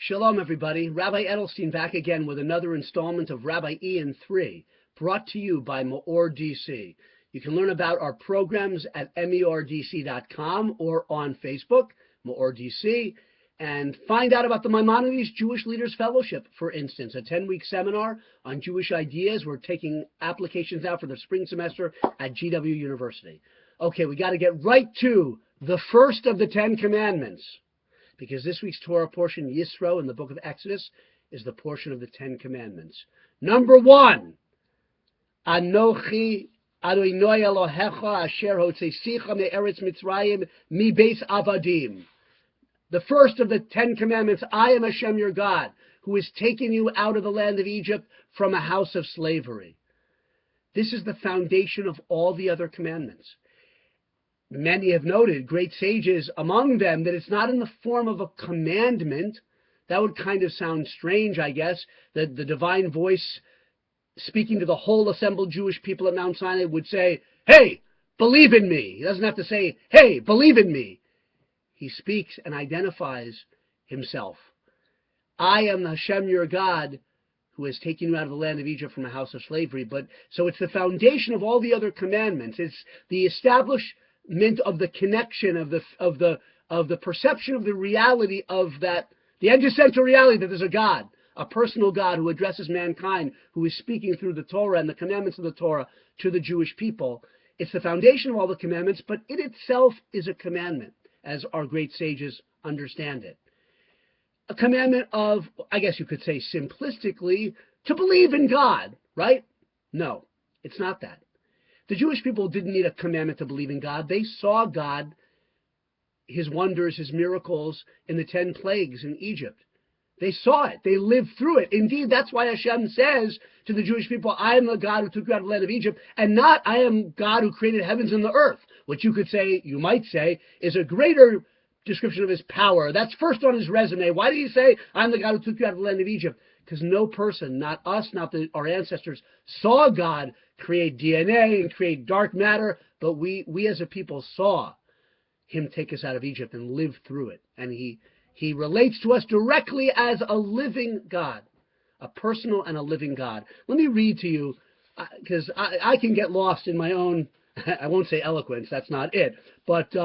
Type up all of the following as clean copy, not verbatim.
Shalom, everybody. Rabbi Edelstein back again with another installment of Rabbi Ian 3, brought to you by MEOR DC. You can learn about our programs at MEORDC.com or on Facebook, MEOR DC, and find out about the Maimonides Jewish Leaders Fellowship, for instance, a 10-week seminar on Jewish ideas. We're taking applications now for the spring semester at GW University. Okay, we got to get right to the first of the 10 Commandments, because this week's Torah portion, Yisro, in the book of Exodus, is the portion of the 10 Commandments. Number 1, Anochi Adonai Elohecha asher hotzeisecha me'eretz Mitzrayim mi beis avadim. The first of the 10 Commandments, I am Hashem your God, who has taken you out of the land of Egypt from a house of slavery. This is the foundation of all the other commandments. Many have noted, great sages among them, that it's not in the form of a commandment. That would kind of sound strange, I guess, that the divine voice speaking to the whole assembled Jewish people at Mount Sinai would say, hey, believe in me. He doesn't have to say, hey, believe in me. He speaks and identifies himself. I am Hashem your God, who has taken you out of the land of Egypt from a house of slavery. So it's the foundation of all the other commandments. It's the establishment of the connection, of the perception of the reality of that, the existential reality that there's a God, a personal God who addresses mankind, who is speaking through the Torah and the commandments of the Torah to the Jewish people. It's the foundation of all the commandments, but it itself is a commandment, as our great sages understand it. A commandment of, I guess you could say simplistically, to believe in God, right? No, it's not that. The Jewish people didn't need a commandment to believe in God. They saw God, his wonders, his miracles in the 10 plagues in Egypt. They saw it. They lived through it. Indeed, that's why Hashem says to the Jewish people, I am the God who took you out of the land of Egypt, and not I am God who created heavens and the earth, which you could say, you might say, is a greater description of his power. That's first on his resume. Why did he say, I'm the God who took you out of the land of Egypt? Because no person, not us, not our ancestors, saw God create DNA and create dark matter, but we as a people saw him take us out of Egypt and live through it. And he relates to us directly as a living God, a personal and a living God. Let me read to you, because I can get lost in my own, I won't say eloquence, that's not it, but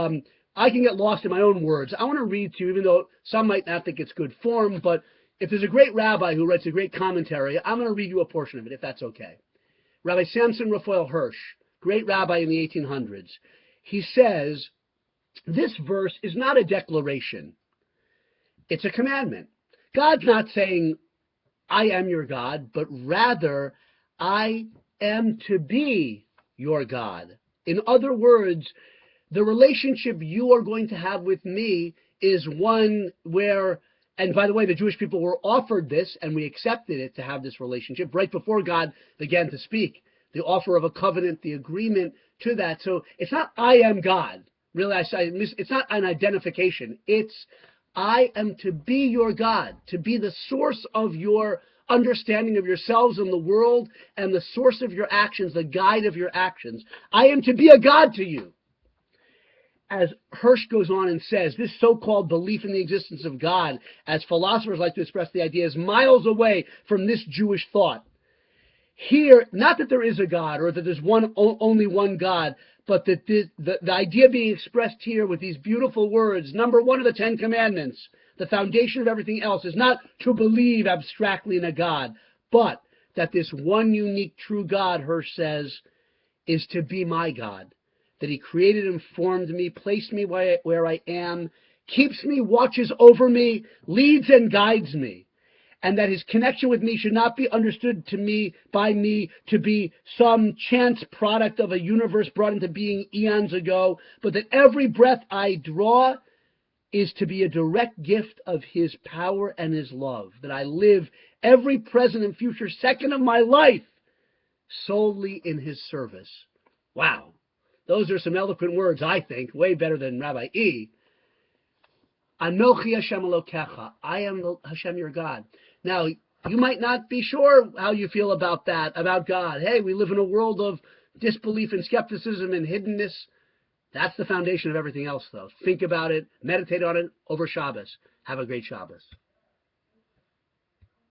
I can get lost in my own words. I want to read to you, even though some might not think it's good form, but if there's a great rabbi who writes a great commentary, I'm going to read you a portion of it, if that's okay. Rabbi Samson Raphael Hirsch, great rabbi in the 1800s, he says, this verse is not a declaration. It's a commandment. God's not saying, I am your God, but rather, I am to be your God. In other words, the relationship you are going to have with me is one where, and by the way, the Jewish people were offered this, and we accepted it to have this relationship right before God began to speak. The offer of a covenant, the agreement to that. So it's not I am God. Really, it's not an identification. It's I am to be your God, to be the source of your understanding of yourselves and the world, and the source of your actions, the guide of your actions. I am to be a God to you. As Hirsch goes on and says, this so-called belief in the existence of God, as philosophers like to express the idea, is miles away from this Jewish thought. Here, not that there is a God or that there's only one God, but that the idea being expressed here with these beautiful words, number 1 of the 10 Commandments, the foundation of everything else, is not to believe abstractly in a God, but that this one unique true God, Hirsch says, is to be my God. That he created and formed me, placed me where I am, keeps me, watches over me, leads and guides me. And that his connection with me should not be understood by me to be some chance product of a universe brought into being eons ago, but that every breath I draw is to be a direct gift of his power and his love. That I live every present and future second of my life solely in his service. Wow. Those are some eloquent words, I think, way better than Rabbi E. Anochi Hashem Elokecha. I am Hashem your God. Now, you might not be sure how you feel about that, about God. Hey, we live in a world of disbelief and skepticism and hiddenness. That's the foundation of everything else, though. Think about it, meditate on it over Shabbos. Have a great Shabbos.